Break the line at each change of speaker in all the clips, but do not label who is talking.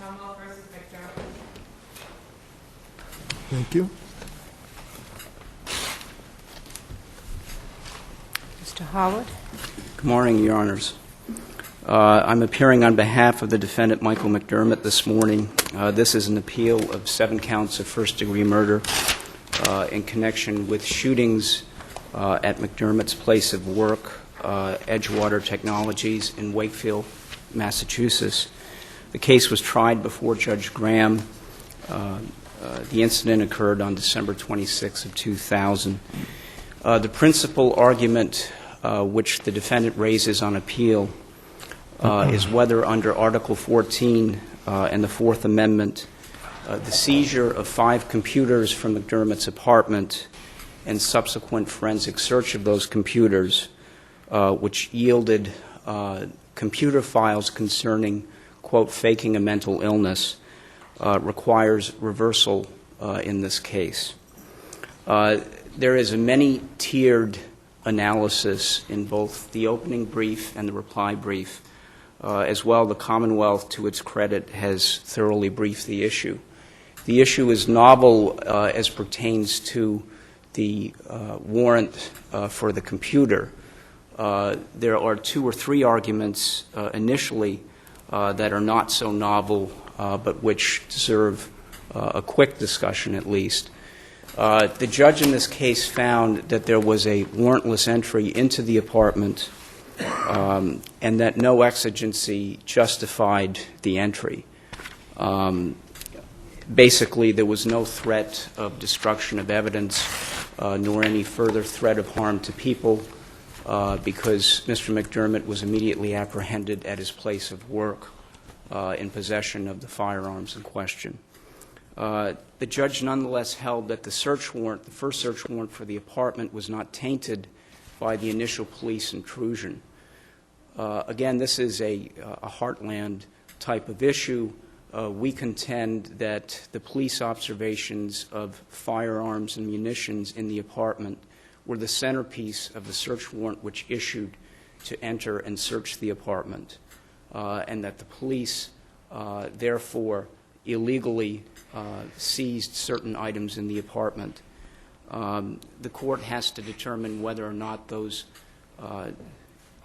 Commonwealth versus McDermott.
Thank you.
Mr. Howard.
Good morning, Your Honors. I'm appearing on behalf of the defendant, Michael McDermott, this morning. This is an appeal of 7 counts of first-degree murder in connection with shootings at McDermott's place of work, Edgewater Technologies in Wakefield, Massachusetts. The case was tried before Judge Graham. The incident occurred on December 26 of 2000. The principal argument which the defendant raises on appeal is whether under Article 14 and the Fourth Amendment, the seizure of 5 computers from McDermott's apartment and subsequent forensic search of those computers, which yielded computer files concerning, quote, faking a mental illness, requires reversal in this case. There is a many-tiered analysis in both the opening brief and the reply brief. As well, the Commonwealth, to its credit, has thoroughly briefed the issue. The issue is novel as pertains to the warrant for the computer. There are 2 or 3 arguments initially that are not so novel, but which deserve a quick discussion at least. The judge in this case found that there was a warrantless entry into the apartment and that no exigency justified the entry. Basically, there was no threat of destruction of evidence nor any further threat of harm to people because Mr. McDermott was immediately apprehended at his place of work in possession of the firearms in question. The judge nonetheless held that the search warrant, the first search warrant for the apartment, was not tainted by the initial police intrusion. Again, this is a heartland type of issue. We contend that the police observations of firearms and munitions in the apartment were the centerpiece of the search warrant which issued to enter and search the apartment, and that the police, therefore, illegally seized certain items in the apartment. The court has to determine whether or not those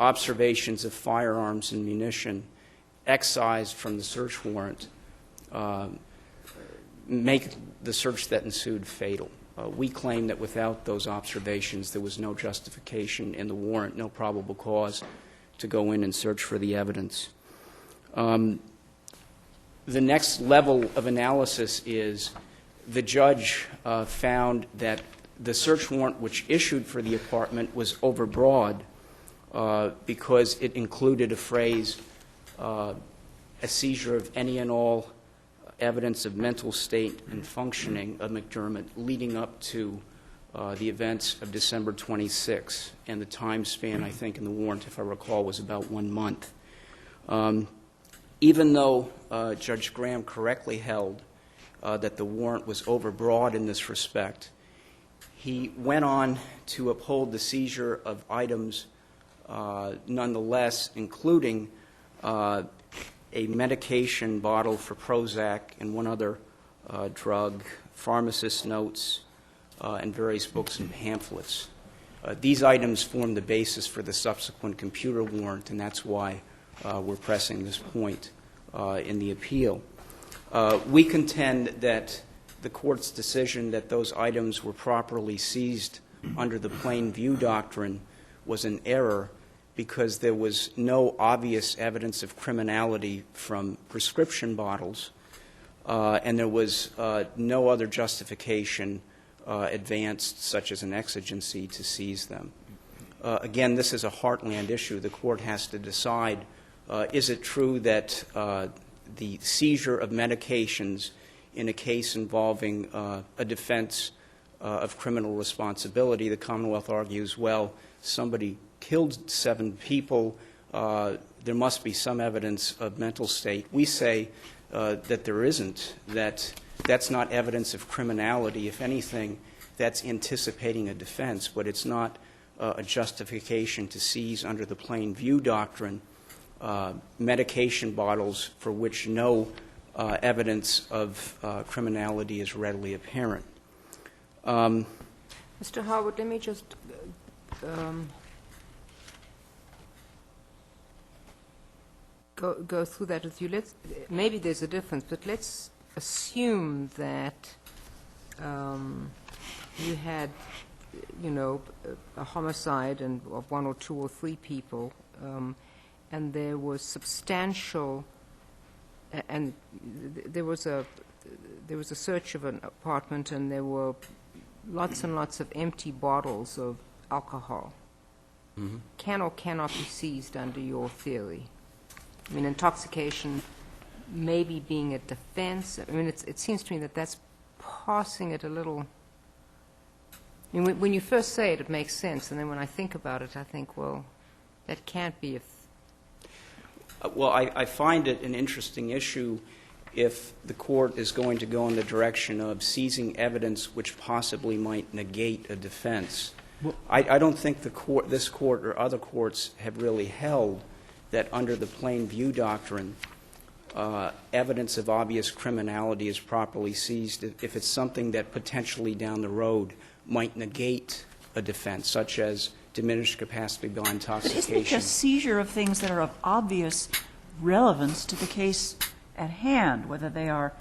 observations of firearms and munition excised from the search warrant make the search that ensued fatal. We claim that without those observations, there was no justification in the warrant, no probable cause to go in and search for the evidence. The next level of analysis is the judge found that the search warrant which issued for the apartment was overbroad because it included a phrase, a seizure of any and all evidence of mental state and functioning of McDermott leading up to the events of December 26, and the time span, I think, in the warrant, if I recall, was about 1 month. Even though Judge Graham correctly held that the warrant was overbroad in this respect, he went on to uphold the seizure of items nonetheless, including a medication bottle for Prozac and 1 other drug, pharmacist notes, and various books and pamphlets. These items form the basis for the subsequent computer warrant, and that's why we're pressing this point in the appeal. We contend that the court's decision that those items were properly seized under the plain view doctrine was an error because there was no obvious evidence of criminality from prescription bottles, and there was no other justification advanced, such as an exigency, to seize them. Again, this is a heartland issue. The court has to decide, is it true that the seizure of medications in a case involving a defense of criminal responsibility, the Commonwealth argues, well, somebody killed 7 people, there must be some evidence of mental state. We say that there isn't, that that's not evidence of criminality. If anything, that's anticipating a defense, but it's not a justification to seize under the plain view doctrine medication bottles for which no evidence of criminality is readily apparent.
Mr. Howard, let me just go through that with you. Maybe there's a difference, but let's assume that you had, a homicide of one or two or three people, and there was substantial, and there was a search of an apartment, and there were lots and lots of empty bottles of alcohol.
Mm-hmm.
Can or cannot be seized under your theory? I mean, intoxication maybe being a defense. I mean, it seems to me that that's parsing it a little. I mean, when you first say it, it makes sense, and then when I think about it, I think, well, that can't be if.
Well, I find it an interesting issue if the court is going to go in the direction of seizing evidence which possibly might negate a defense. Well, I don't think this court or other courts have really held that under the plain view doctrine, evidence of obvious criminality is properly seized if it's something that potentially down the road might negate a defense, such as diminished capacity by intoxication.
But isn't it just seizure of things that are of obvious relevance to the case at hand, whether they are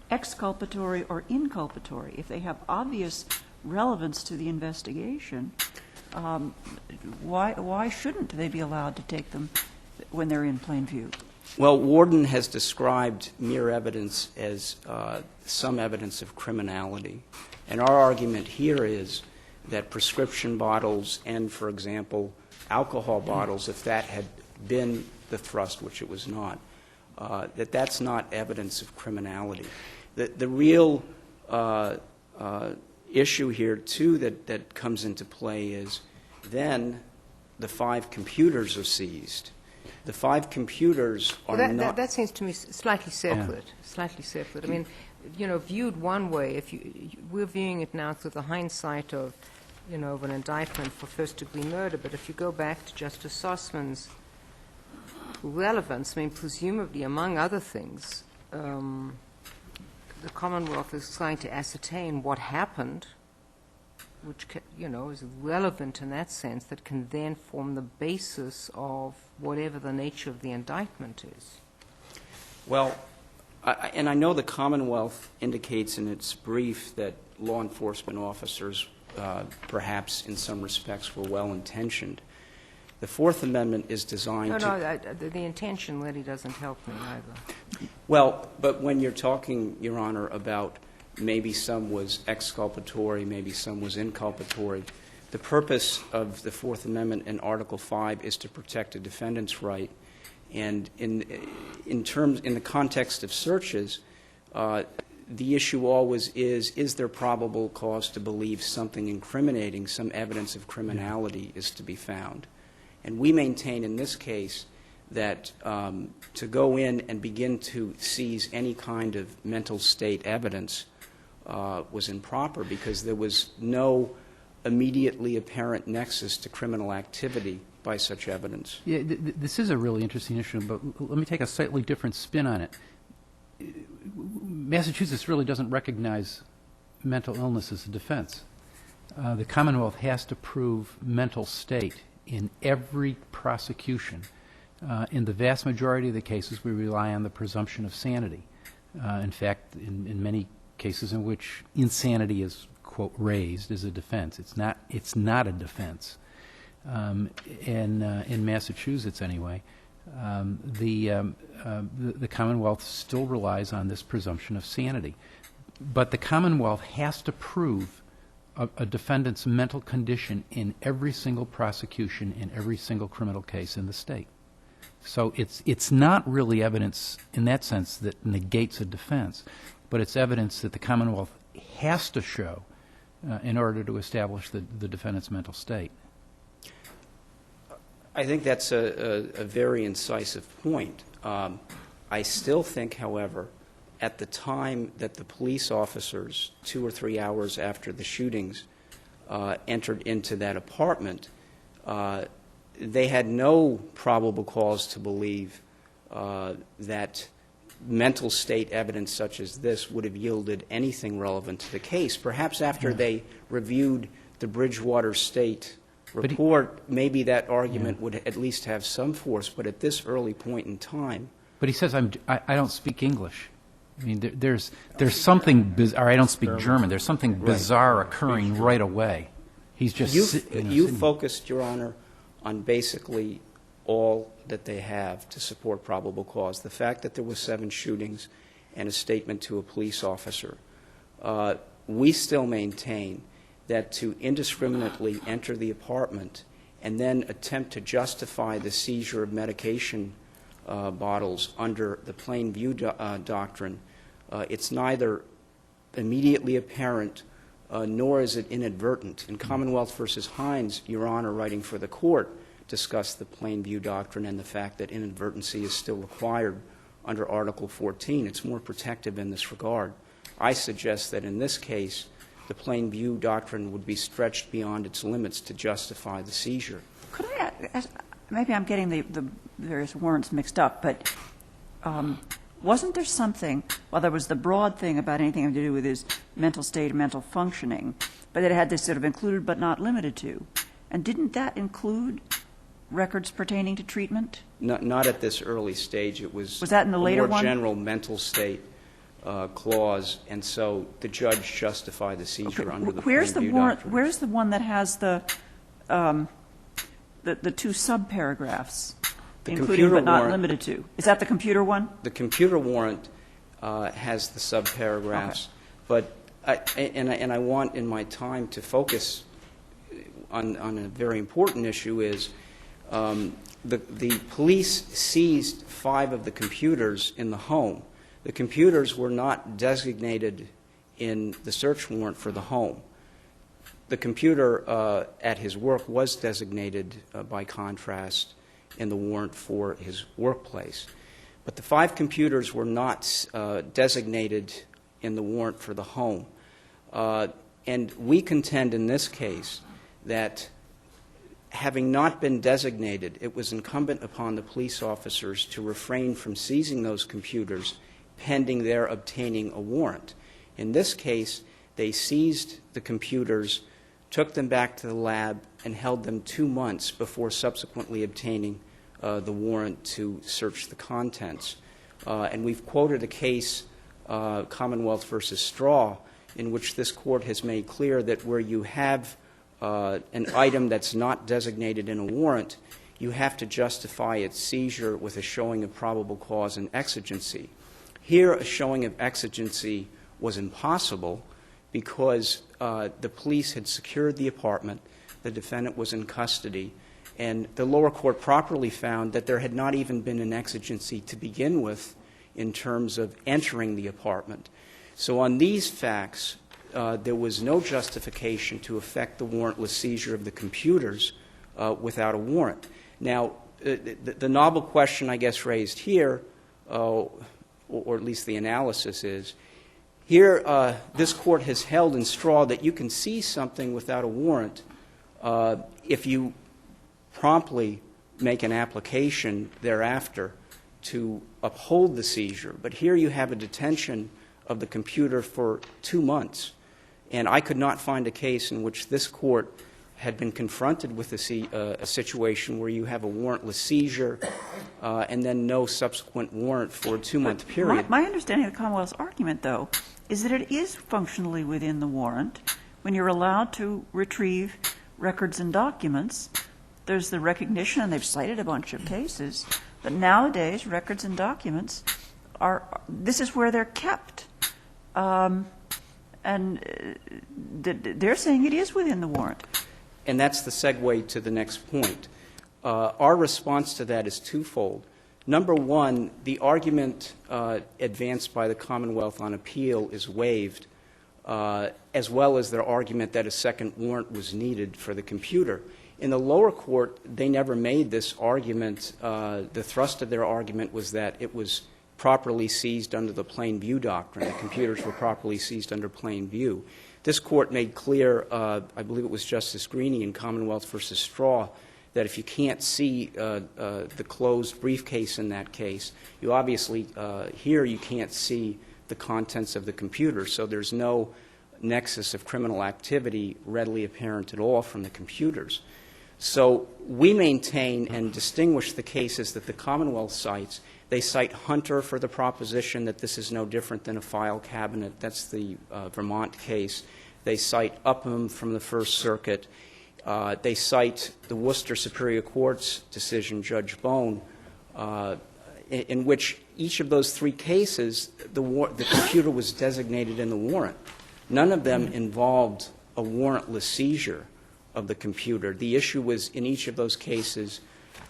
exculpatory or inculpatory? If they have obvious relevance to the investigation, why shouldn't they be allowed to take them when they're in plain view?
Well, Warden has described mere evidence as some evidence of criminality. And our argument here is that prescription bottles and, for example, alcohol bottles, if that had been the thrust, which it was not, that's not evidence of criminality. The real issue here, too, that comes into play is then the 5 computers are seized. The 5 computers are not. That
seems to me slightly separate. Yeah. Slightly separate. I mean, viewed one way, we're viewing it now through the hindsight of, of an indictment for first-degree murder. But if you go back to Justice Sussman's relevance, I mean, presumably, among other things, the Commonwealth is trying to ascertain what happened, which is relevant in that sense, that can then form the basis of whatever the nature of the indictment is.
Well, and I know the Commonwealth indicates in its brief that law enforcement officers perhaps in some respects were well-intentioned. The Fourth Amendment is designed
the intention really doesn't help me either.
Well, but when you're talking, Your Honor, about maybe some was exculpatory, maybe some was inculpatory, the purpose of the Fourth Amendment in Article 5 is to protect a defendant's right. And in the context of searches, the issue always is there probable cause to believe something incriminating, some evidence of criminality is to be found. And we maintain in this case that to go in and begin to seize any kind of mental state evidence was improper because there was no immediately apparent nexus to criminal activity by such evidence.
Yeah, this is a really interesting issue, but let me take a slightly different spin on it. Massachusetts really doesn't recognize mental illness as a defense. The Commonwealth has to prove mental state in every prosecution. In the vast majority of the cases, we rely on the presumption of sanity. In fact, in many cases in which insanity is, quote, raised as a defense, it's not a defense. In Massachusetts, anyway, the Commonwealth still relies on this presumption of sanity. But the Commonwealth has to prove a defendant's mental condition in every single prosecution, in every single criminal case in the state. So it's not really evidence in that sense that negates a defense, but it's evidence that the Commonwealth has to show in order to establish the defendant's mental state.
I think that's a very incisive point. I still think, however, at the time that the police officers, 2 or 3 hours after the shootings, entered into that apartment, they had no probable cause to believe that mental state evidence such as this would have yielded anything relevant to the case. Perhaps after they reviewed the Bridgewater State report, maybe that argument would at least have some force, but at this early point in time.
But he says, I don't speak English. I mean, there's something bizarre. I don't speak German. There's something bizarre occurring right away. He's just
You focused, Your Honor, on basically all that they have to support probable cause. The fact that there was 7 shootings and a statement to a police officer. We still maintain that to indiscriminately enter the apartment and then attempt to justify the seizure of medication bottles under the plain view doctrine, it's neither immediately apparent nor is it inadvertent. In Commonwealth versus Hines, Your Honor, writing for the court, discussed the plain view doctrine and the fact that inadvertency is still required under Article 14. It's more protective in this regard. I suggest that in this case, the plain view doctrine would be stretched beyond its limits to justify the seizure.
Could I ask, maybe I'm getting the various warrants mixed up, but wasn't there something, well, there was the broad thing about anything having to do with his mental state and mental functioning, but it had this sort of included but not limited to. And didn't that include records pertaining to treatment?
Not at this early stage. It was
that in the later
a more
one?
general mental state clause, and so the judge justified the seizure under the plain view doctrine.
Where's the one that has the 2 subparagraphs, including but not limited to? Is that the computer one?
The computer warrant has the subparagraphs, but I want in my time to focus on a very important issue is the police seized 5 of the computers in the home. The computers were not designated in the search warrant for the home. The computer at his work was designated by contrast in the warrant for his workplace. But the 5 computers were not designated in the warrant for the home. And we contend in this case that having not been designated, it was incumbent upon the police officers to refrain from seizing those computers pending their obtaining a warrant. In this case, they seized the computers, took them back to the lab, and held them 2 months before subsequently obtaining the warrant to search the contents. And we've quoted a case, Commonwealth versus Straw, in which this court has made clear that where you have an item that's not designated in a warrant, you have to justify its seizure with a showing of probable cause and exigency. Here, a showing of exigency was impossible because the police had secured the apartment, the defendant was in custody, and the lower court properly found that there had not even been an exigency to begin with in terms of entering the apartment. So on these facts, there was no justification to effect the warrantless seizure of the computers without a warrant. Now, the novel question, I guess, raised here, or at least the analysis is, here this court has held in Straw that you can seize something without a warrant if you promptly make an application thereafter to uphold the seizure. But here you have a detention of the computer for 2 months. And I could not find a case in which this court had been confronted with a situation where you have a warrantless seizure and then no subsequent warrant for a 2-month period.
My understanding of the Commonwealth's argument, though, is that it is functionally within the warrant when you're allowed to retrieve records and documents. There's the recognition, and they've cited a bunch of cases, that nowadays records and documents this is where they're kept. And they're saying it is within the warrant.
And that's the segue to the next point. Our response to that is twofold. Number one, the argument advanced by the Commonwealth on appeal is waived, as well as their argument that a second warrant was needed for the computer. In the lower court, they never made this argument. The thrust of their argument was that it was properly seized under the plain view doctrine. The computers were properly seized under plain view. This court made clear, I believe it was Justice Greeney in Commonwealth versus Straw, that if you can't see the closed briefcase in that case, you obviously, here you can't see the contents of the computer, so there's no nexus of criminal activity readily apparent at all from the computers. So we maintain and distinguish the cases that the Commonwealth cites. They cite Hunter for the proposition that this is no different than a file cabinet. That's the Vermont case. They cite Upham from the First Circuit. They cite the Worcester Superior Court's decision, Judge Bone, in which each of those three cases, the computer was designated in the warrant. None of them involved a warrantless seizure of the computer. The issue was, in each of those cases,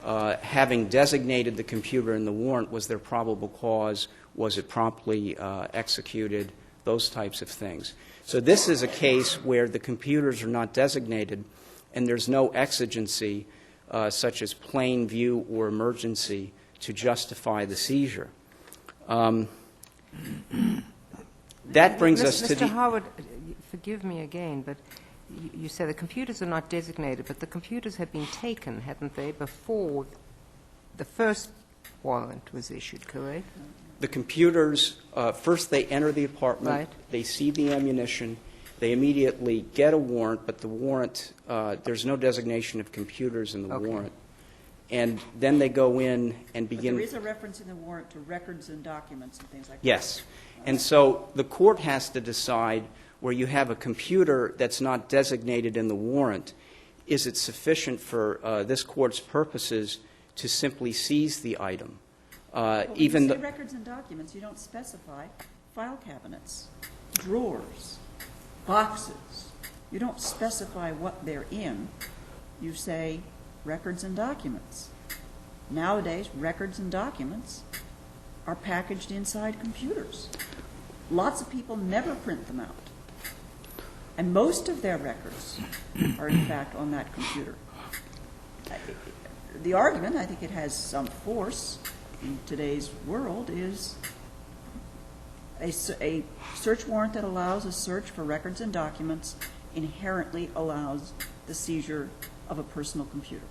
having designated the computer in the warrant, was there probable cause, was it promptly executed, those types of things. So this is a case where the computers are not designated and there's no exigency, such as plain view or emergency, to justify the seizure. That brings us to the...
Mr. Howard, forgive me again, but you say the computers are not designated, but the computers had been taken, hadn't they, before the first warrant was issued, correct?
The computers, first they enter the apartment,
Right.
They see the ammunition, they immediately get a warrant, but the warrant, there's no designation of computers in the
Okay.
warrant. And then they go in and
But
begin...
there is a reference in the warrant to records and documents and things like that.
Yes. And so the court has to decide, where you have a computer that's not designated in the warrant, is it sufficient for this court's purposes to simply seize the item?
But when
Even
you say
the...
records and documents, you don't specify file cabinets, drawers, boxes. You don't specify what they're in. You say records and documents. Nowadays, records and documents are packaged inside computers. Lots of people never print them out. And most of their records are, in fact, on that computer. The argument, I think it has some force in today's world, is a search warrant that allows a search for records and documents inherently allows the seizure of a personal computer.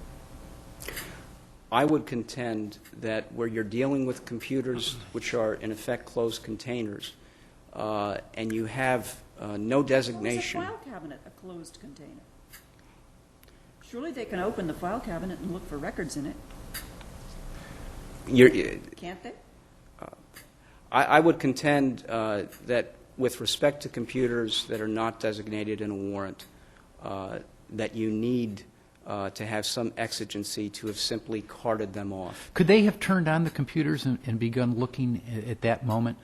I would contend that where you're dealing with computers, which are in effect closed containers, and you have no designation...
How is a file cabinet a closed container? Surely they can open the file cabinet and look for records in it, can't they?
I would contend that with respect to computers that are not designated in a warrant, that you need to have some exigency to have simply carted them off.
Could they have turned on the computers and begun looking at that moment?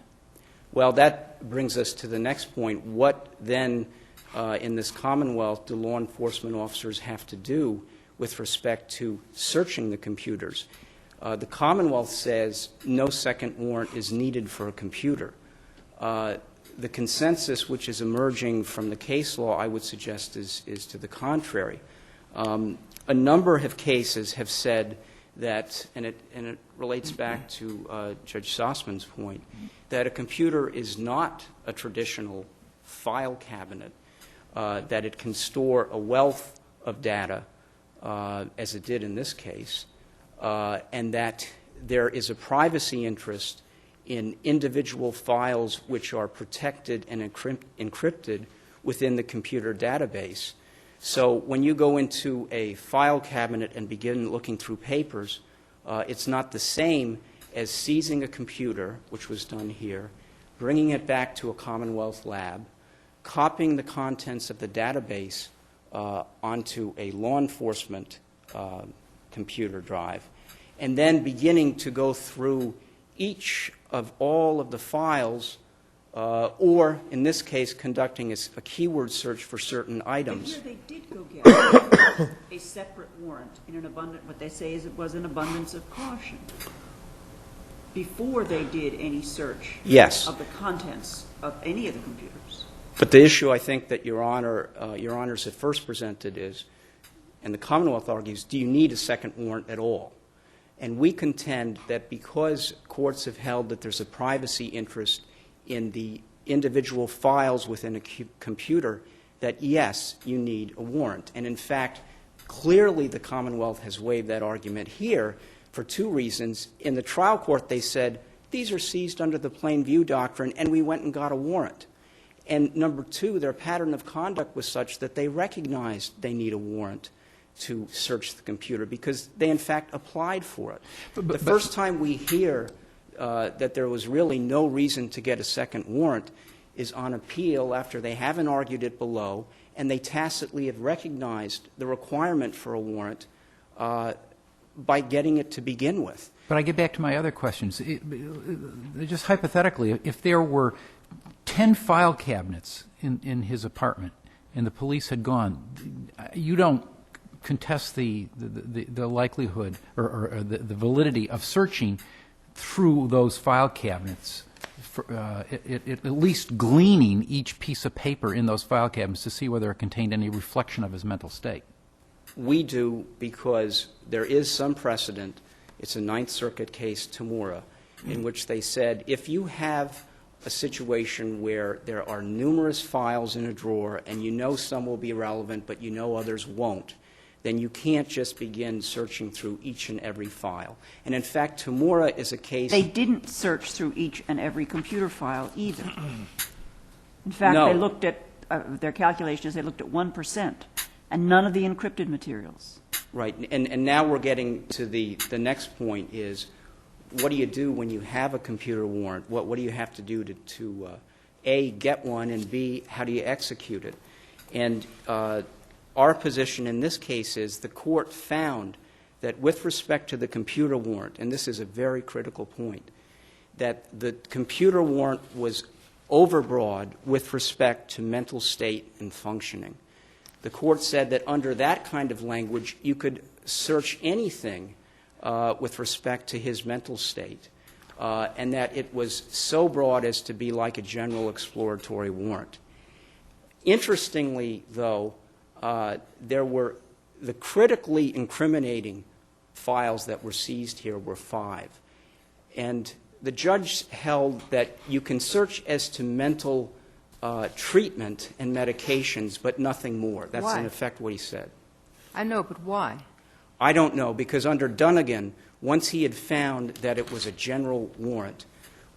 Well, that brings us to the next point. What then, in this Commonwealth, do law enforcement officers have to do with respect to searching the computers? The Commonwealth says no second warrant is needed for a computer. The consensus which is emerging from the case law, I would suggest, is to the contrary. A number of cases have said that, and it relates back to Judge Sossman's point, that a computer is not a traditional file cabinet, that it can store a wealth of data, as it did in this case, and that there is a privacy interest in individual files which are protected and encrypted within the computer database. So when you go into a file cabinet and begin looking through papers, it's not the same as seizing a computer, which was done here, bringing it back to a Commonwealth lab, copying the contents of the database onto a law enforcement computer drive, and then beginning to go through each of all of the files, or, in this case, conducting a keyword search for certain items.
But here they did go get a separate warrant in an abundant, what they say is it was an abundance of caution, before they did any search
Yes.
of the contents of any of the computers.
But the issue, I think, that Your Honors have first presented is, and the Commonwealth argues, do you need a second warrant at all? And we contend that because courts have held that there's a privacy interest in the individual files within a computer, that yes, you need a warrant. And in fact, Clearly, the Commonwealth has waived that argument here for two reasons. In the trial court, they said, these are seized under the plain view doctrine, and we went and got a warrant. And number two, their pattern of conduct was such that they recognized they need a warrant to search the computer because they, in fact, applied for it. The first time we hear that there was really no reason to get a second warrant is on appeal after they haven't argued it below, and they tacitly have recognized the requirement for a warrant by getting it to begin with.
But I get back to my other questions. Just hypothetically, if there were 10 file cabinets in his apartment and the police had gone, you don't contest the likelihood or the validity of searching through those file cabinets, at least gleaning each piece of paper in those file cabinets to see whether it contained any reflection of his mental state.
We do, because there is some precedent. It's a Ninth Circuit case, Tamura, in which they said if you have a situation where there are numerous files in a drawer and you know some will be relevant but you know others won't, then you can't just begin searching through each and every file. And in fact, Tamura is a case...
They didn't search through each and every computer file either. In fact,
No.
they looked at, their calculations, they looked at 1%, and none of the encrypted materials.
Right. And now we're getting to the next point is, what do you do when you have a computer warrant? What do you have to do to A, get one, and B, how do you execute it? And our position in this case is the court found that with respect to the computer warrant, and this is a very critical point, that the computer warrant was overbroad with respect to mental state and functioning. The court said that under that kind of language, you could search anything with respect to his mental state, and that it was so broad as to be like a general exploratory warrant. Interestingly, though, there were the critically incriminating files that were seized here were 5. And the judge held that you can search as to mental treatment and medications, but nothing more. That's
Why?
in effect what he said.
I know, but why?
I don't know, because under Dunnigan, once he had found that it was a general warrant,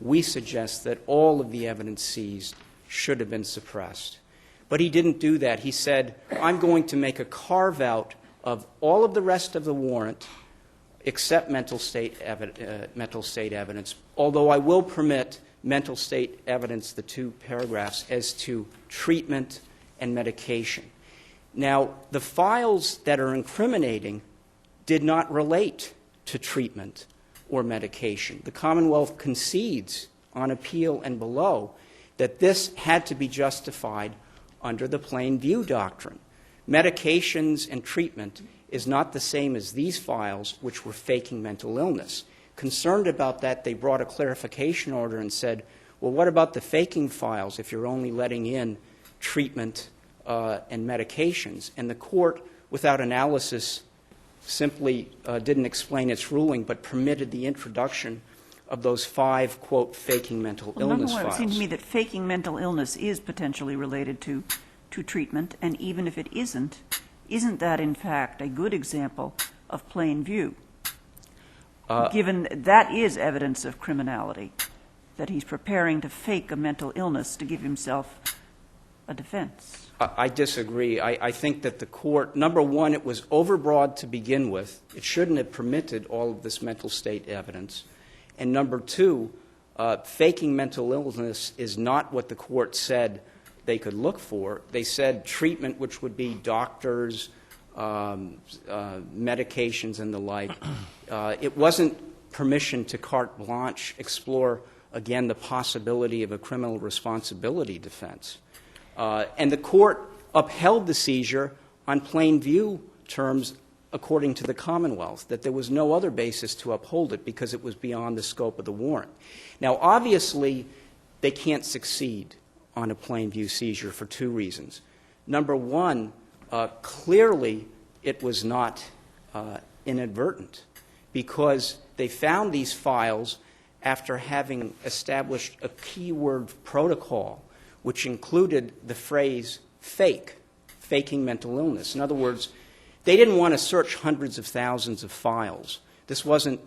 we suggest that all of the evidence seized should have been suppressed. But he didn't do that. He said, I'm going to make a carve-out of all of the rest of the warrant except mental state evidence, although I will permit mental state evidence, the 2 paragraphs, as to treatment and medication. Now, the files that are incriminating did not relate to treatment or medication. The Commonwealth concedes on appeal and below that this had to be justified under the plain view doctrine. Medications and treatment is not the same as these files, which were faking mental illness. Concerned about that, they brought a clarification order and said, well, what about the faking files if you're only letting in treatment and medications? And the court, without analysis, simply didn't explain its ruling, but permitted the introduction of those 5, quote, faking mental illness
Number one,
files.
it seems to me that faking mental illness is potentially related to treatment, and even if it isn't that, in fact, a good example of plain view? Given that is evidence of criminality, that he's preparing to fake a mental illness to give himself a defense.
I disagree. I think that the court, number one, it was overbroad to begin with. It shouldn't have permitted all of this mental state evidence. And number two, faking mental illness is not what the court said they could look for. They said treatment, which would be doctors, medications, and the like. It wasn't permission to carte blanche explore, again, the possibility of a criminal responsibility defense. And the court upheld the seizure on plain view terms according to the Commonwealth, that there was no other basis to uphold it because it was beyond the scope of the warrant. Now, obviously, they can't succeed on a plain view seizure for 2 reasons. Number one, clearly it was not inadvertent because they found these files after having established a keyword protocol which included the phrase fake, faking mental illness. In other words, They didn't want to search hundreds of thousands of files. This wasn't,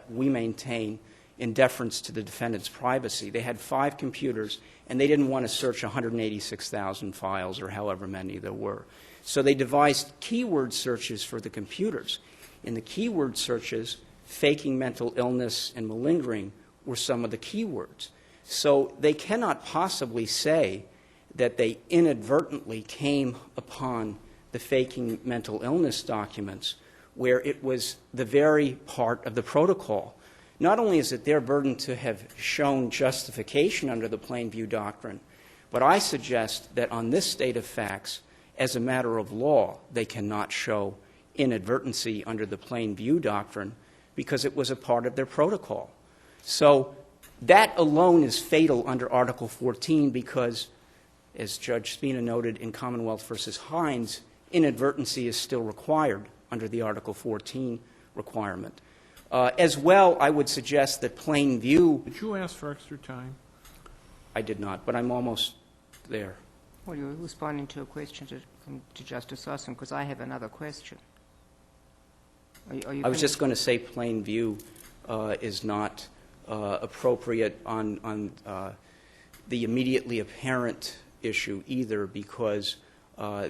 we maintain, in deference to the defendant's privacy. They had 5 computers, and they didn't want to search 186,000 files or however many there were. So they devised keyword searches for the computers. In the keyword searches, faking mental illness and malingering were some of the keywords. So they cannot possibly say that they inadvertently came upon the faking mental illness documents where it was the very part of the protocol. Not only is it their burden to have shown justification under the plain view doctrine, but I suggest that on this state of facts, as a matter of law, they cannot show inadvertency under the plain view doctrine because it was a part of their protocol. So that alone is fatal under Article 14 because, as Judge Spina noted in Commonwealth versus Hines, inadvertency is still required under the Article 14 requirement. As well, I would suggest that plain view...
Did you ask for extra time?
I did not, but I'm almost there.
Well, you're responding to a question to Justice Ossom, because I have another question. Are you
I was just going to say plain view is not appropriate on the immediately apparent issue either, because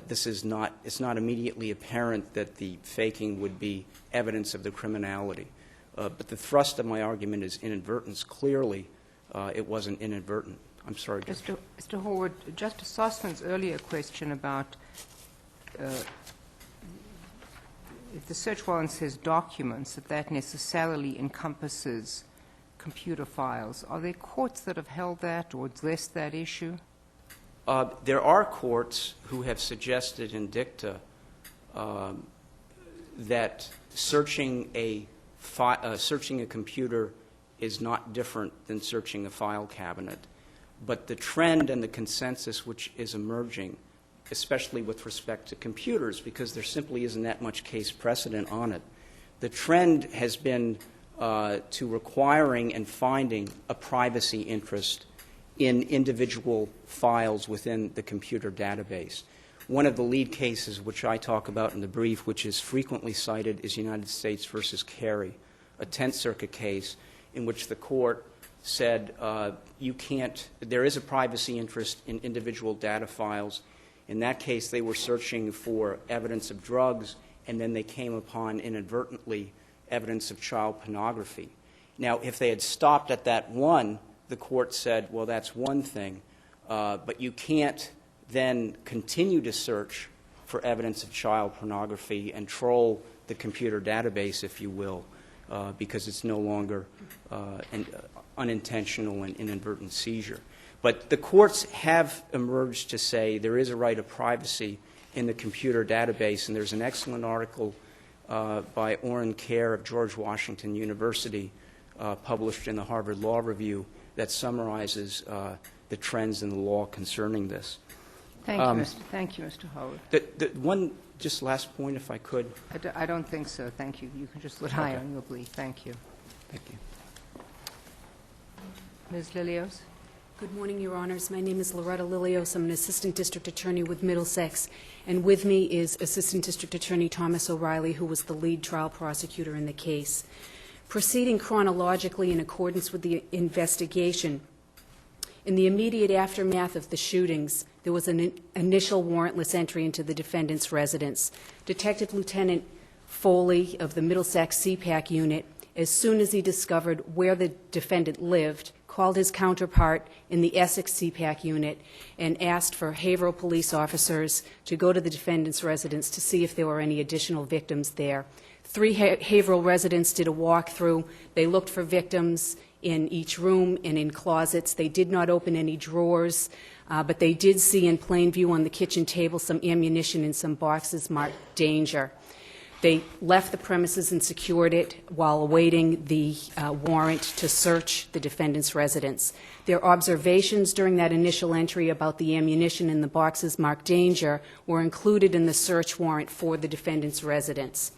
this is not, it's not immediately apparent that the faking would be evidence of the criminality. But the thrust of my argument is inadvertence. Clearly, it wasn't inadvertent. I'm sorry, Judge.
Mr. Horwood, Justice Osman's earlier question about if the search warrant says documents, that necessarily encompasses computer files. Are there courts that have held that or addressed that issue?
There are courts who have suggested in dicta that searching a computer is not different than searching a file cabinet. But the trend and the consensus which is emerging, especially with respect to computers, because there simply isn't that much case precedent on it, the trend has been to requiring and finding a privacy interest in individual files within the computer database. One of the lead cases which I talk about in the brief, which is frequently cited, is United States versus Carey, a Tenth Circuit case in which the court said you can't, there is a privacy interest in individual data files. In that case, they were searching for evidence of drugs, and then they came upon inadvertently evidence of child pornography. Now, if they had stopped at that one, the court said, well, that's one thing, but you can't then continue to search for evidence of child pornography and troll the computer database, if you will, because it's no longer an unintentional and inadvertent seizure. But the courts have emerged to say there is a right of privacy in the computer database, and there's an excellent article by Orrin Kerr of George Washington University published in the Harvard Law Review that summarizes the trends in the law concerning this.
Thank you, Mr. Howard.
One just last point, if I could.
I don't think so. Thank you. You can just rely on your brief. Thank you.
Thank you.
Ms. Lilios?
Good morning, Your Honors. My name is Loretta Lilios. I'm an Assistant District Attorney with Middlesex, and with me is Assistant District Attorney Thomas O'Reilly, who was the lead trial prosecutor in the case. Proceeding chronologically in accordance with the investigation, in the immediate aftermath of the shootings, there was an initial warrantless entry into the defendant's residence. Detective Lieutenant Foley of the Middlesex CPAC unit, as soon as he discovered where the defendant lived, called his counterpart in the Essex CPAC unit and asked for Haverhill police officers to go to the defendant's residence to see if there were any additional victims there. 3 Haverhill residents did a walkthrough. They looked for victims in each room and in closets. They did not open any drawers, but they did see in plain view on the kitchen table some ammunition in some boxes marked danger. They left the premises and secured it while awaiting the warrant to search the defendant's residence. Their observations during that initial entry about the ammunition in the boxes marked danger were included in the search warrant for the defendant's residence.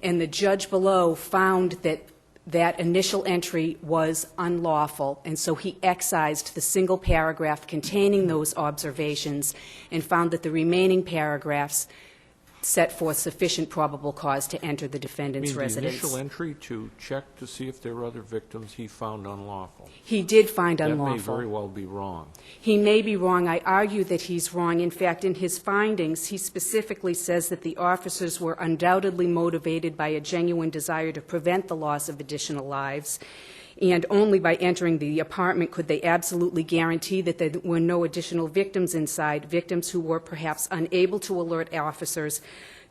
And the judge below found that that initial entry was unlawful, and so he excised the single paragraph containing those observations and found that the remaining paragraphs set forth sufficient probable cause to enter the defendant's residence.
The initial entry to check to see if there were other victims he found unlawful.
He did find unlawful.
That may very well be wrong.
He may be wrong. I argue that he's wrong. In fact, in his findings, he specifically says that the officers were undoubtedly motivated by a genuine desire to prevent the loss of additional lives, and only by entering the apartment could they absolutely guarantee that there were no additional victims inside, victims who were perhaps unable to alert officers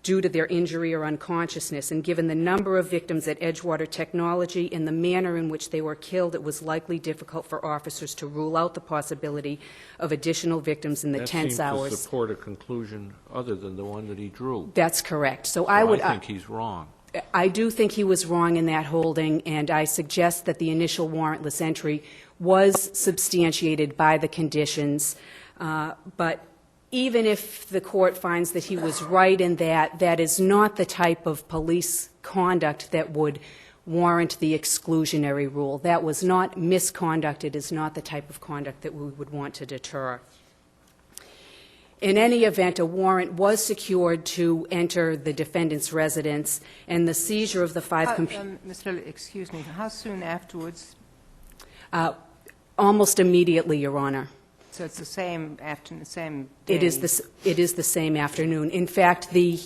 due to their injury or unconsciousness. And given the number of victims at Edgewater Technology and the manner in which they were killed, it was likely difficult for officers to rule out the possibility of additional victims in the tense hours.
That seems to support a conclusion other than the one that he drew.
That's correct. So
I
would
think he's wrong.
I do think he was wrong in that holding, and I suggest that the initial warrantless entry was substantiated by the conditions. But even if the court finds that he was right in that, that is not the type of police conduct that would warrant the exclusionary rule. That was not misconduct. It is not the type of conduct that we would want to deter. In any event, a warrant was secured to enter the defendant's residence, and the seizure of the five computers.
Mr. Lilly, excuse me. How soon afterwards?
Almost immediately, Your Honor.
So it's the same afternoon, same day?
It is the same afternoon. In fact, the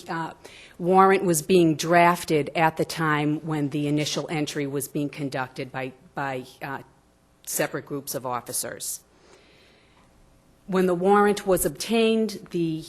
warrant was being drafted at the time when the initial entry was being conducted by separate groups of officers. When the warrant was obtained, the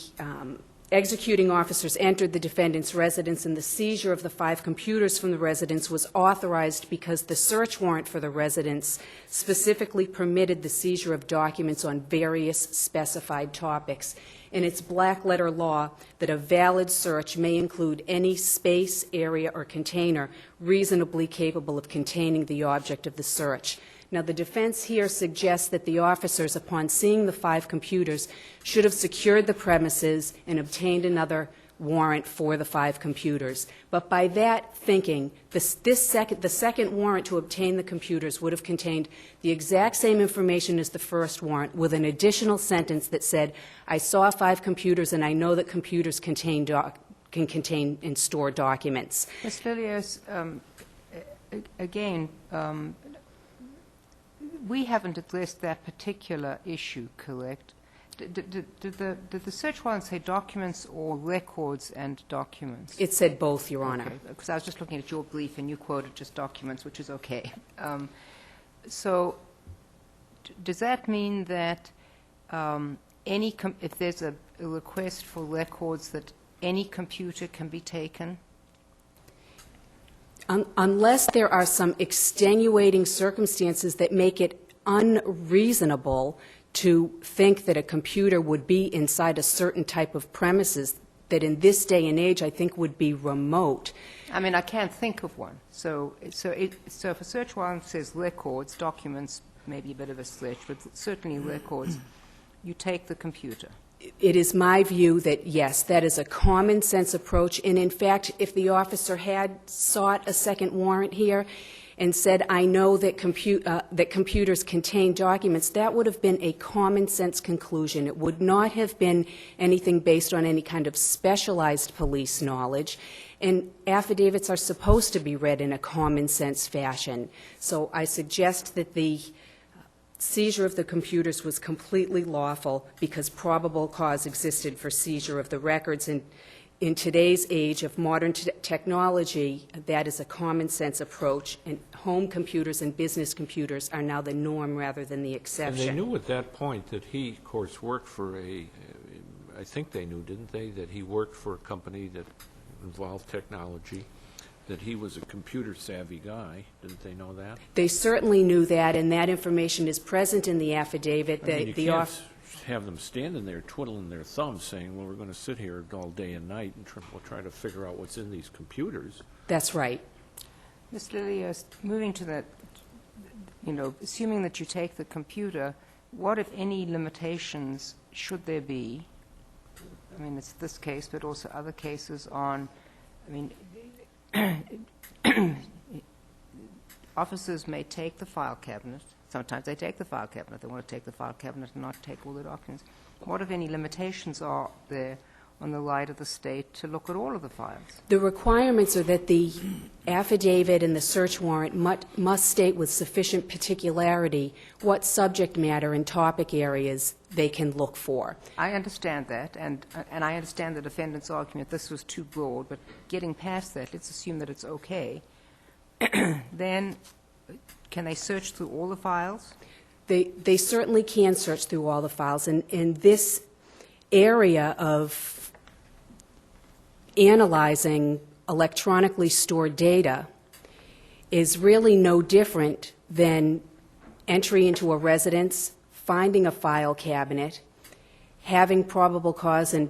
executing officers entered the defendant's residence, and the seizure of the 5 computers from the residence was authorized because the search warrant for the residence specifically permitted the seizure of documents on various specified topics. And it's black-letter law that a valid search may include any space, area, or container reasonably capable of containing the object of the search. Now, the defense here suggests that the officers, upon seeing the 5 computers, should have secured the premises and obtained another warrant for the 5 computers. But by that thinking, the second warrant to obtain the computers would have contained the exact same information as the first warrant, with an additional sentence that said, I saw 5 computers and I know that computers can contain and store documents.
Ms. Lilios, again, we haven't addressed that particular issue, correct? Did the search warrant say documents or records and documents?
It said both, Your Honor.
Because I was just looking at your brief and you quoted just documents, which is okay. So does that mean that if there's a request for records, that any computer can be taken?
Unless there are some extenuating circumstances that make it unreasonable to think that a computer would be inside a certain type of premises that in this day and age I think would be remote.
I mean, I can't think of one. So if a search warrant says records, documents, maybe a bit of a stretch, but certainly records, you take the computer.
It is my view that, yes, that is a common sense approach. And in fact, if the officer had sought a second warrant here and said, I know that computers contain documents, that would have been a common sense conclusion. It would not have been anything based on any kind of specialized police knowledge. And affidavits are supposed to be read in a common sense fashion. So I suggest that the seizure of the computers was completely lawful because probable cause existed for seizure of the records. And in today's age of modern technology, that is a common sense approach, and home computers and business computers are now the norm rather than the exception.
And they knew at that point that he, of course, worked for I think they knew, didn't they, that he worked for a company that involved technology, that he was a computer-savvy guy. Didn't they know that?
They certainly knew that, and that information is present in the affidavit.
I mean, you can't have them standing there twiddling their thumbs saying, well, we're going to sit here all day and night and we'll try to figure out what's in these computers.
That's right.
Ms. Lilios, moving to that, assuming that you take the computer, what, if any, limitations should there be? I mean, it's this case, but also other cases on, officers may take the file cabinet. Sometimes they take the file cabinet. They want to take the file cabinet and not take all the documents. What, if any, limitations are there on the right of the state to look at all of the files.
The requirements are that the affidavit and the search warrant must state with sufficient particularity what subject matter and topic areas they can look for.
I understand that, and I understand the defendant's argument this was too broad, but getting past that, let's assume that it's okay. Then, can they search through all the files?
They certainly can search through all the files, and in this area of analyzing electronically stored data is really no different than entry into a residence, finding a file cabinet, having probable cause and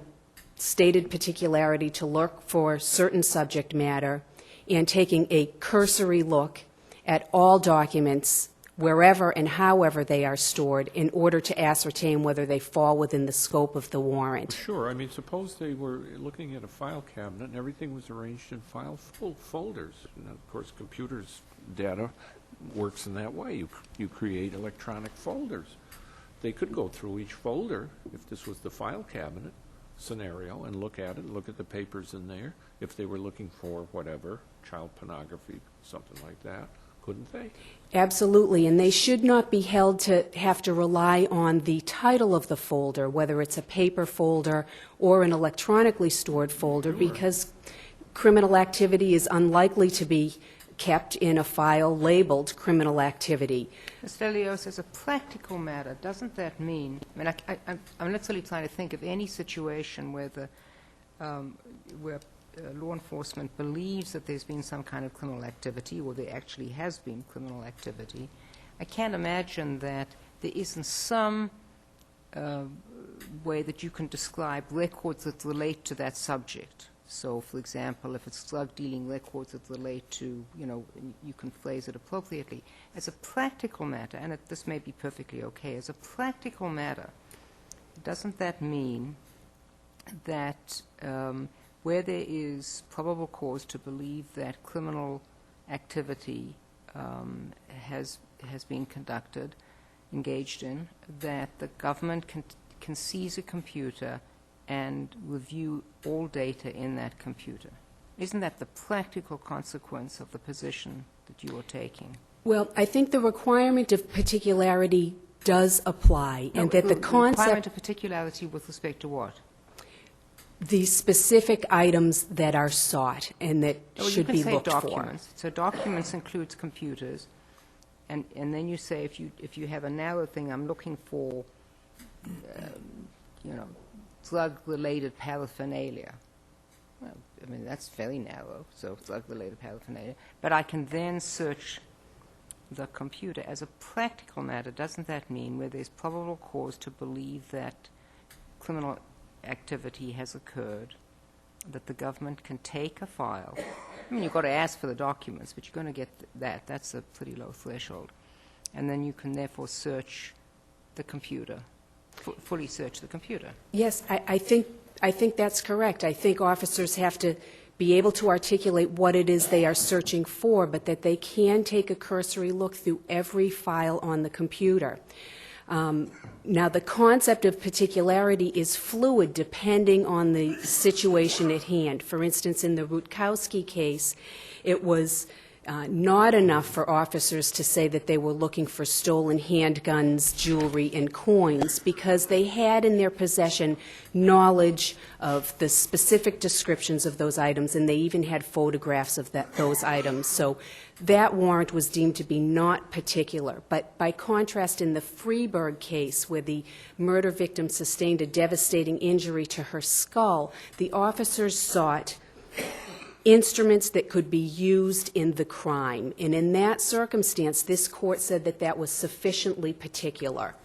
stated particularity to look for certain subject matter, and taking a cursory look at all documents wherever and however they are stored in order to ascertain whether they fall within the scope of the warrant.
Sure. I mean, suppose they were looking at a file cabinet and everything was arranged in file folders. And of course, computers' data works in that way. You create electronic folders. They could go through each folder, if this was the file cabinet scenario, and look at it, look at the papers in there. If they were looking for whatever, child pornography, something like that, couldn't they?
Absolutely, and they should not be held to have to rely on the title of the folder, whether it's a paper folder or an electronically stored folder, because criminal activity is unlikely to be kept in a file labeled criminal activity.
Mr. Elios, as a practical matter, doesn't that mean, I mean, I'm literally trying to think of any situation where where law enforcement believes that there's been some kind of criminal activity, or there actually has been criminal activity. I can't imagine that there isn't some way that you can describe records that relate to that subject. So, for example, if it's drug-dealing records that relate to, you can phrase it appropriately. As a practical matter, and this may be perfectly okay, as a practical matter, doesn't that mean that where there is probable cause to believe that criminal activity has been conducted, engaged in, that the government can seize a computer and review all data in that computer? Isn't that the practical consequence of the position that you are taking?
Well, I think the requirement of particularity does apply, and that the concept...
Requirement of particularity with respect to what?
The specific items that are sought and that should be looked for.
Documents. So documents includes computers, and then you say if you have a narrow thing, I'm looking for, drug-related paraphernalia. Well, I mean, that's very narrow, so drug-related paraphernalia. But I can then search the computer. As a practical matter, doesn't that mean where there's probable cause to believe that criminal activity has occurred, that the government can take a file? I mean, you've got to ask for the documents, but you're going to get that. That's a pretty low threshold. And then you can therefore search the computer, fully search the computer.
Yes, I think that's correct. I think officers have to be able to articulate what it is they are searching for, but that they can take a cursory look through every file on the computer. Now, the concept of particularity is fluid depending on the situation at hand. For instance, in the Rutkowski case, it was not enough for officers to say that they were looking for stolen handguns, jewelry, and coins, because they had in their possession knowledge of the specific descriptions of those items, and they even had photographs of those items. So that warrant was deemed to be not particular. But by contrast, in the Freeburg case, where the murder victim sustained a devastating injury to her skull, the officers sought instruments that could be used in the crime. And in that circumstance, this court said that that was sufficiently particular.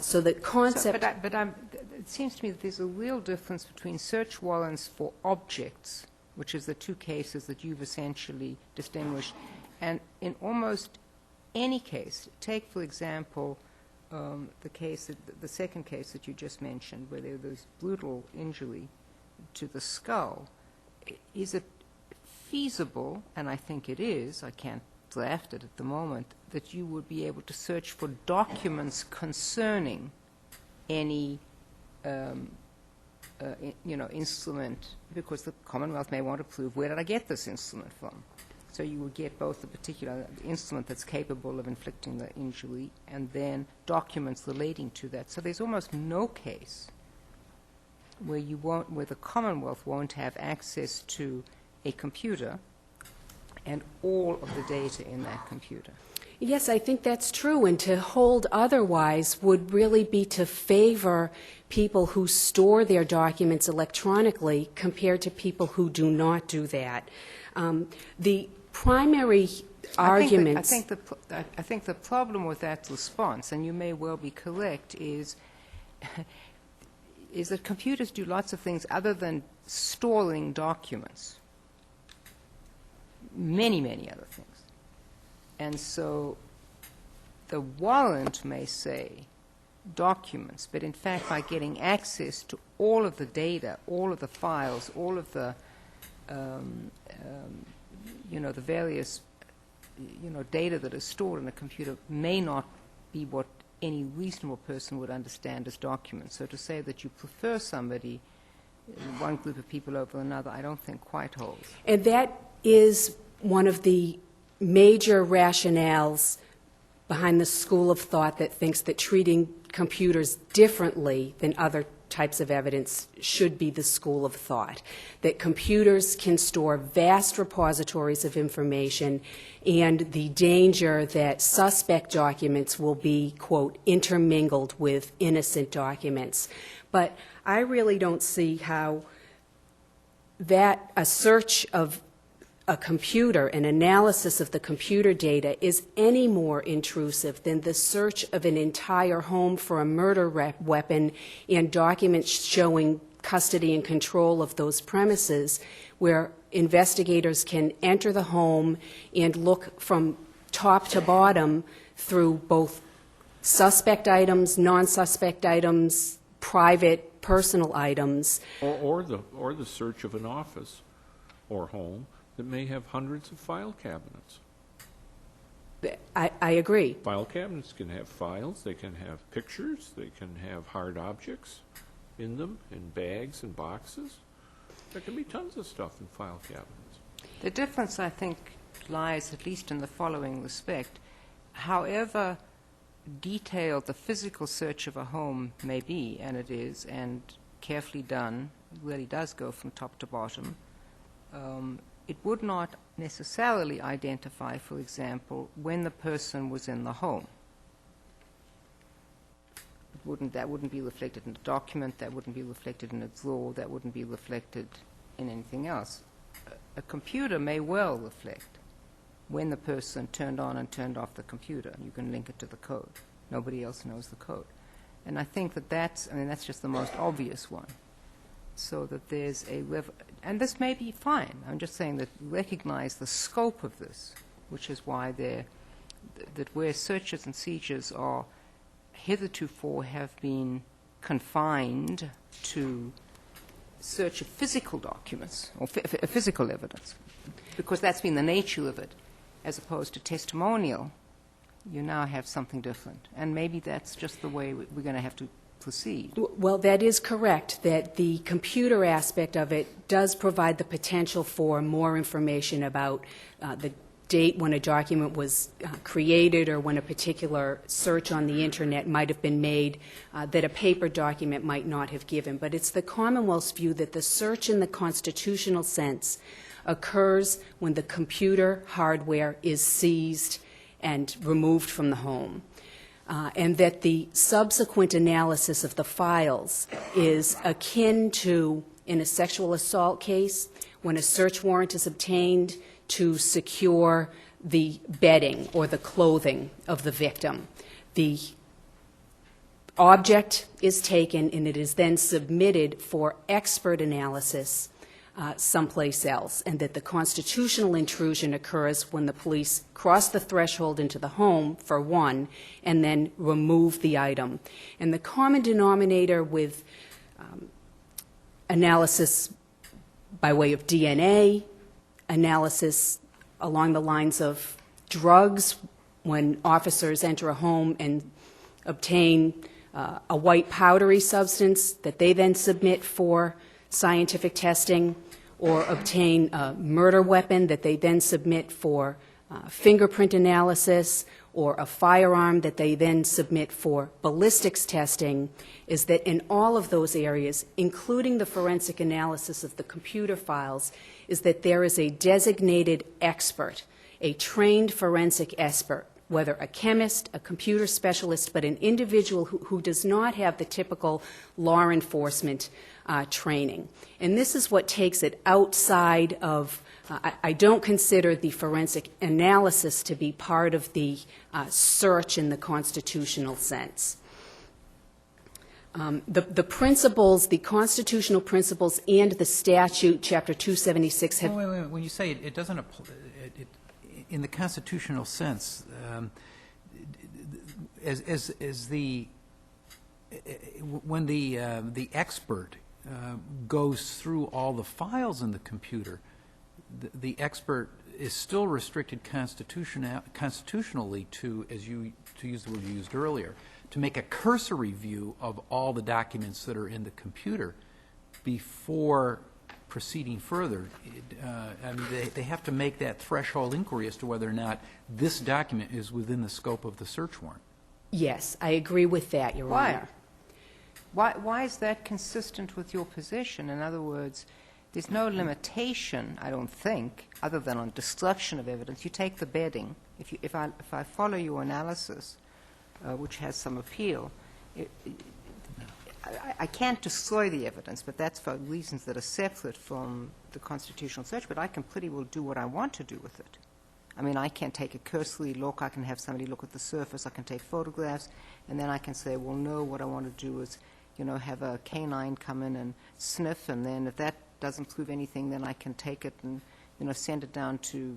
So the concept...
It seems to me that there's a real difference between search warrants for objects, which is the two cases that you've essentially distinguished, and in almost any case. Take, for example, the second case that you just mentioned, where there was brutal injury to the skull. Is it feasible, and I think it is, I can't draft it at the moment, that you would be able to search for documents concerning any instrument, because the Commonwealth may want to prove, where did I get this instrument from? So you would get both the particular instrument that's capable of inflicting the injury and then documents relating to that. So there's almost no case where the Commonwealth won't have access to a computer and all of the data in that computer.
Yes, I think that's true, and to hold otherwise would really be to favor people who store their documents electronically compared to people who do not do that. The primary arguments...
I think the problem with that response, and you may well be correct, is that computers do lots of things other than storing documents. Many, many other things. And so the warrant may say documents, but in fact by getting access to all of the data, all of the files, all of the, the various, data that is stored in a computer may not be what any reasonable person would understand as documents. So to say that you prefer somebody, one group of people over another, I don't think quite holds.
And that is one of the major rationales behind the school of thought that thinks that treating computers differently than other types of evidence should be the school of thought, that computers can store vast repositories of information, and the danger that suspect documents will be, quote, intermingled with innocent documents. But I really don't see how that a search of a computer, an analysis of the computer data, is any more intrusive than the search of an entire home for a murder weapon and documents showing custody and control of those premises, where investigators can enter the home and look from top to bottom through both suspect items, non-suspect items, private, personal items.
Or the search of an office or home that may have hundreds of file cabinets.
I agree.
File cabinets can have files, they can have pictures, they can have hard objects in them, in bags and boxes. There can be tons of stuff in file cabinets.
The difference, I think, lies at least in the following respect. However detailed the physical search of a home may be, and it is, and carefully done, really does go from top to bottom, it would not necessarily identify, for example, when the person was in the home. That wouldn't be reflected in the document, that wouldn't be reflected in a drawer, that wouldn't be reflected in anything else. A computer may well reflect when the person turned on and turned off the computer. You can link it to the code. Nobody else knows the code. And I think that's just the most obvious one. So that there's and this may be fine. I'm just saying that recognize the scope of this, which is why that where searches and seizures are heretofore have been confined to search of physical documents or physical evidence, because that's been the nature of it, as opposed to testimonial. You now have something different, and maybe that's just the way we're going to have to proceed.
Well, that is correct, that the computer aspect of it does provide the potential for more information about the date when a document was created or when a particular search on the Internet might have been made that a paper document might not have given. But it's the Commonwealth's view that the search in the constitutional sense occurs when the computer hardware is seized and removed from the home. And that the subsequent analysis of the files is akin to, in a sexual assault case, when a search warrant is obtained to secure the bedding or the clothing of the victim. The object is taken and it is then submitted for expert analysis someplace else, and that the constitutional intrusion occurs when the police cross the threshold into the home, for one, and then remove the item. And the common denominator with analysis by way of DNA, analysis along the lines of drugs, when officers enter a home and obtain a white powdery substance that they then submit for scientific testing, or obtain a murder weapon that they then submit for fingerprint analysis, or a firearm that they then submit for ballistics testing, is that in all of those areas, including the forensic analysis of the computer files, is that there is a designated expert, a trained forensic expert, whether a chemist, a computer specialist, but an individual who does not have the typical law enforcement training. And this is what takes it outside of, I don't consider the forensic analysis to be part of the search in the constitutional sense. The principles, the constitutional principles and the statute, Chapter 276, have...
Wait. When you say it doesn't apply, in the constitutional sense, when the expert goes through all the files in the computer, the expert is still restricted constitutionally to, to use the word you used earlier, to make a cursory view of all the documents that are in the computer before proceeding further. I mean, they have to make that threshold inquiry as to whether or not this document is within the scope of the search warrant.
Yes, I agree with that, Your Honor.
Why is that consistent with your position? In other words, there's no limitation, I don't think, other than on destruction of evidence. You take the bedding. If I follow your analysis, which has some appeal, I can't destroy the evidence, but that's for reasons that are separate from the constitutional search, but I can pretty well do what I want to do with it. I mean, I can take a cursory look, I can have somebody look at the surface, I can take photographs, and then I can say, well, no, what I want to do is, have a canine come in and sniff, and then if that doesn't prove anything, then I can take it and, send it down to,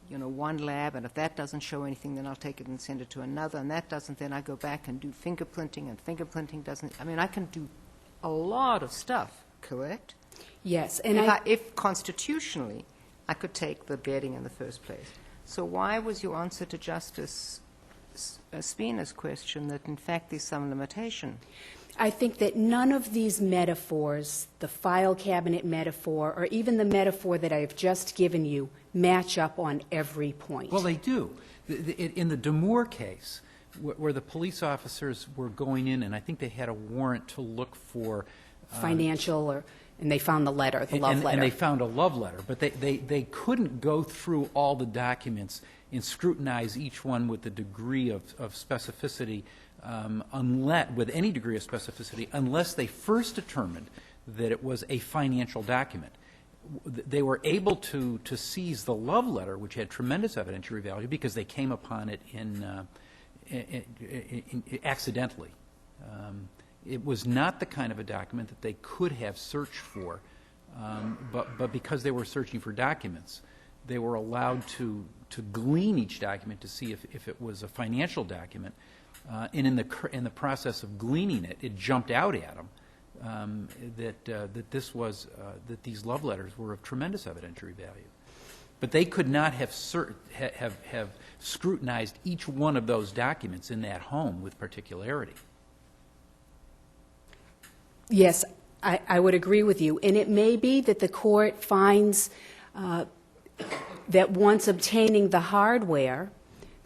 one lab, and if that doesn't show anything, then I'll take it and send it to another, and that doesn't, then I go back and do fingerprinting, and fingerprinting doesn't, I mean, I can do a lot of stuff, correct?
Yes, and
if constitutionally I could take the bedding in the first place. So why was your answer to Justice Spina's question that, in fact, there's some limitation?
I think that none of these metaphors, the file cabinet metaphor, or even the metaphor that I've just given you, match up on every point.
Well, they do. In the Demore case, where the police officers were going in, and I think they had a warrant to look for
financial, and they found the letter, the love letter.
And they found a love letter, but they couldn't go through all the documents and scrutinize each one with the degree of specificity, with any degree of specificity, unless they first determined that it was a financial document. They were able to seize the love letter, which had tremendous evidentiary value, because they came upon it accidentally. It was not the kind of a document that they could have searched for, but because they were searching for documents, they were allowed to glean each document to see if it was a financial document. And in the process of gleaning it, it jumped out at them that these love letters were of tremendous evidentiary value. But they could not have scrutinized each one of those documents in that home with particularity.
Yes, I would agree with you. And it may be that the court finds that once obtaining the hardware,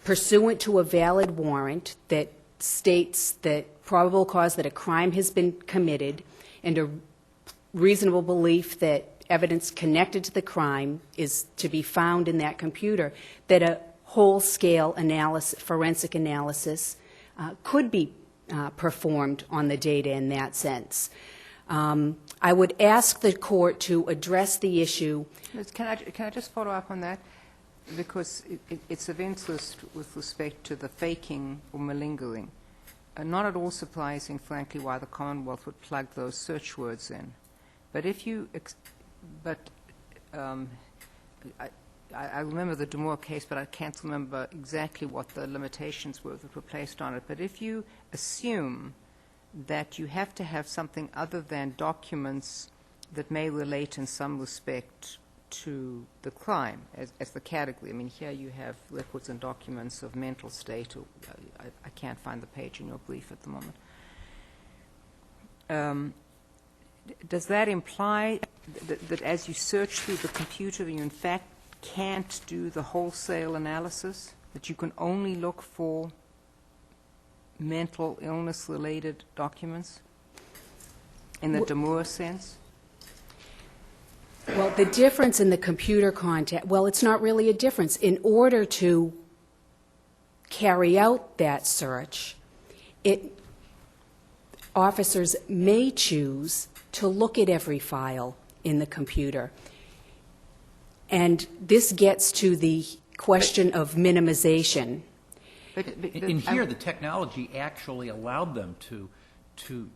pursuant to a valid warrant that states that probable cause that a crime has been committed and a reasonable belief that evidence connected to the crime is to be found in that computer, that a whole-scale analysis, forensic analysis could be performed on the data in that sense. I would ask the court to address the issue.
Can I just follow up on that? Because it's of interest with respect to the faking or malingering. Not at all surprising, frankly, why the Commonwealth would plug those search words in. But if you, I remember the Demore case, but I can't remember exactly what the limitations were that were placed on it. But if you assume that you have to have something other than documents that may relate in some respect to the crime as the category. I mean, here you have records and documents of mental state. I can't find the page in your brief at the moment. does that imply that as you search through the computer, you in fact can't do the wholesale analysis, that you can only look for mental illness-related documents in the demure sense?
Well, the difference in the computer content, well, it's not really a difference. In order to carry out that search, officers may choose to look at every file in the computer. And this gets to the question of minimization.
In here, the technology actually allowed them to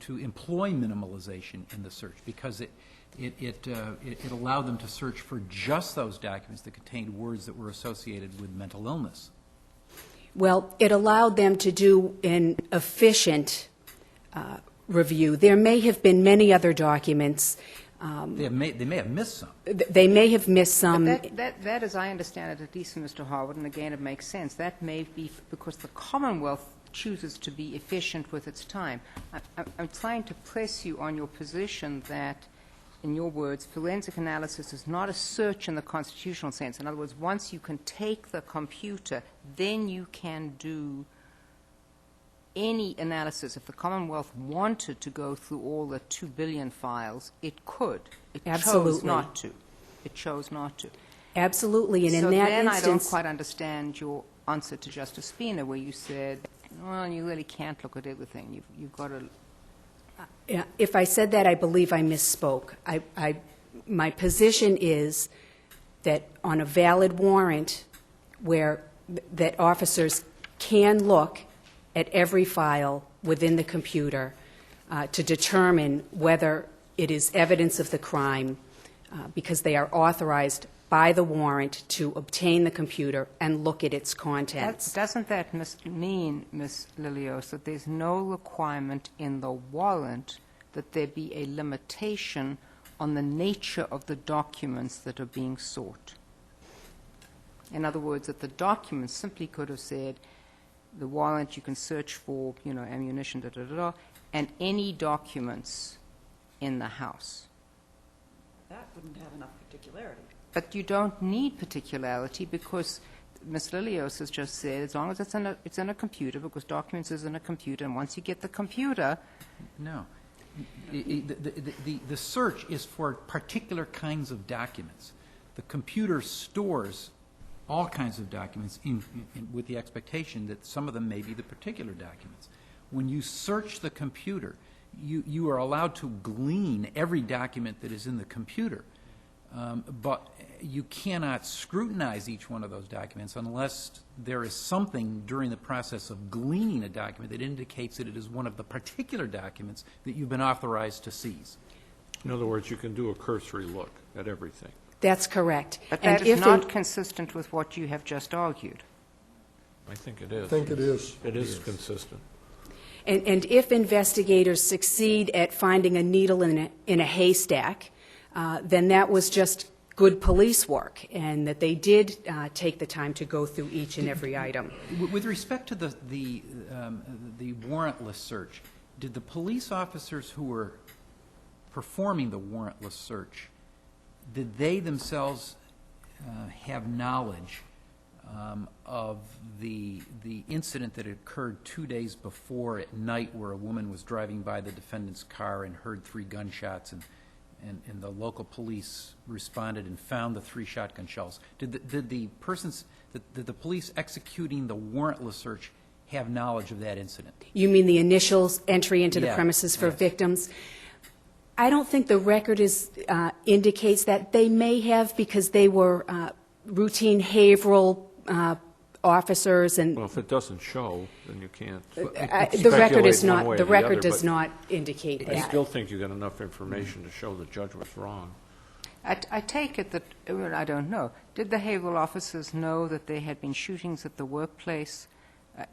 employ minimalization in the search because it allowed them to search for just those documents that contained words that were associated with mental illness.
Well, it allowed them to do an efficient review. There may have been many other documents.
They may have missed some.
They may have missed some.
But that, as I understand it, at least from Mr. Harwood, and again it makes sense, that may be because the Commonwealth chooses to be efficient with its time. I'm trying to press you on your position that, in your words, forensic analysis is not a search in the constitutional sense. In other words, once you can take the computer, then you can do any analysis. If the Commonwealth wanted to go through all the 2 billion files, it could. It
Absolutely.
chose not to. It chose not to.
Absolutely, and
So
in that
then
instance,
I don't quite understand your answer to Justice Spina, where you said, well, you really can't look at everything. You've got to...
Yeah, if I said that, I believe I misspoke. My position is that on a valid warrant, that officers can look at every file within the computer to determine whether it is evidence of the crime, because they are authorized by the warrant to obtain the computer and look at its contents.
Doesn't that mean, Ms. Lilios, that there's no requirement in the warrant that there be a limitation on the nature of the documents that are being sought? In other words, that the documents simply could have said, the warrant you can search for, ammunition, and any documents in the house.
That wouldn't have enough particularity.
But you don't need particularity because Ms. Lilios has just said, as long as it's in a computer, because documents is in a computer, and once you get the computer...
No. The search is for particular kinds of documents. The computer stores all kinds of documents with the expectation that some of them may be the particular documents. When you search the computer, you are allowed to glean every document that is in the computer, but you cannot scrutinize each one of those documents unless there is something during the process of gleaning a document that indicates that it is one of the particular documents that you've been authorized to seize.
In other words, you can do a cursory look at everything.
That's correct.
But that is not consistent with what you have just argued.
I think it is.
I think it is.
It is consistent.
And if investigators succeed at finding a needle in a haystack, then that was just good police work, and that they did take the time to go through each and every item.
With respect to the warrantless search, did the police officers who were performing the warrantless search, did they themselves have knowledge of the incident that occurred 2 days before at night, where a woman was driving by the defendant's car and heard 3 gunshots, and the local police responded and found the 3 shotgun shells? Did the police executing the warrantless search have knowledge of that incident?
You mean the initial entry into the
Yeah,
premises for
yes.
victims? I don't think the record indicates that. They may have, because they were routine behavioral officers, and
Well, if it doesn't show, then you can't.
the record is
speculate one
not.
way
The
or the
record
other,
does
but
not indicate
I
that.
still think you got enough information to show the judge was wrong.
I take it that, well, I don't know, did the behavioral officers know that there had been shootings at the workplace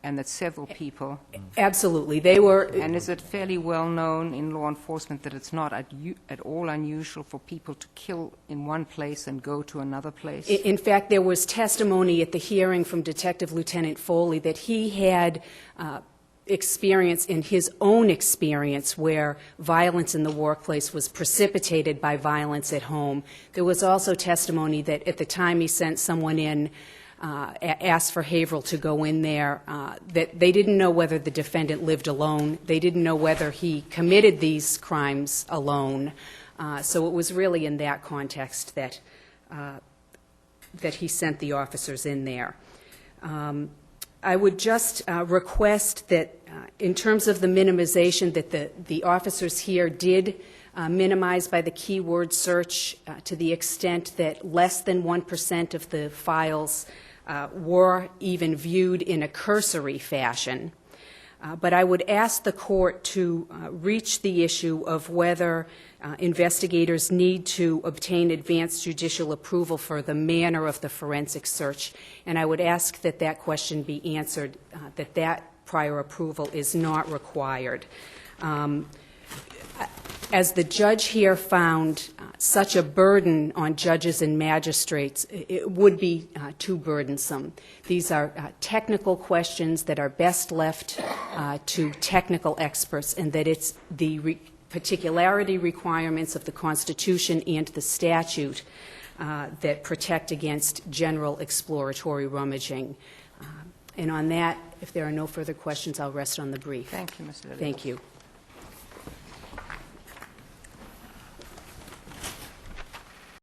and that several people,
Absolutely. They were.
and is it fairly well known in law enforcement that it's not at all unusual for people to kill in one place and go to another place?
In fact, there was testimony at the hearing from Detective Lieutenant Foley that he had experience, in his own experience, where violence in the workplace was precipitated by violence at home. There was also testimony that at the time he sent someone in, asked for Haverhill to go in there, that they didn't know whether the defendant lived alone. They didn't know whether he committed these crimes alone. So it was really in that context that he sent the officers in there. I would just request that, in terms of the minimization, that the officers here did minimize by the keyword search to the extent that less than 1% of the files were even viewed in a cursory fashion. But I would ask the court to reach the issue of whether investigators need to obtain advanced judicial approval for the manner of the forensic search. And I would ask that that question be answered, that that prior approval is not required. As the judge here found such a burden on judges and magistrates, it would be too burdensome. These are technical questions that are best left to technical experts, and that it's the particularity requirements of the Constitution and the statute that protect against general exploratory rummaging. And on that, if there are no further questions, I'll rest on the brief.
Thank you, Ms. Lilly.
Thank you.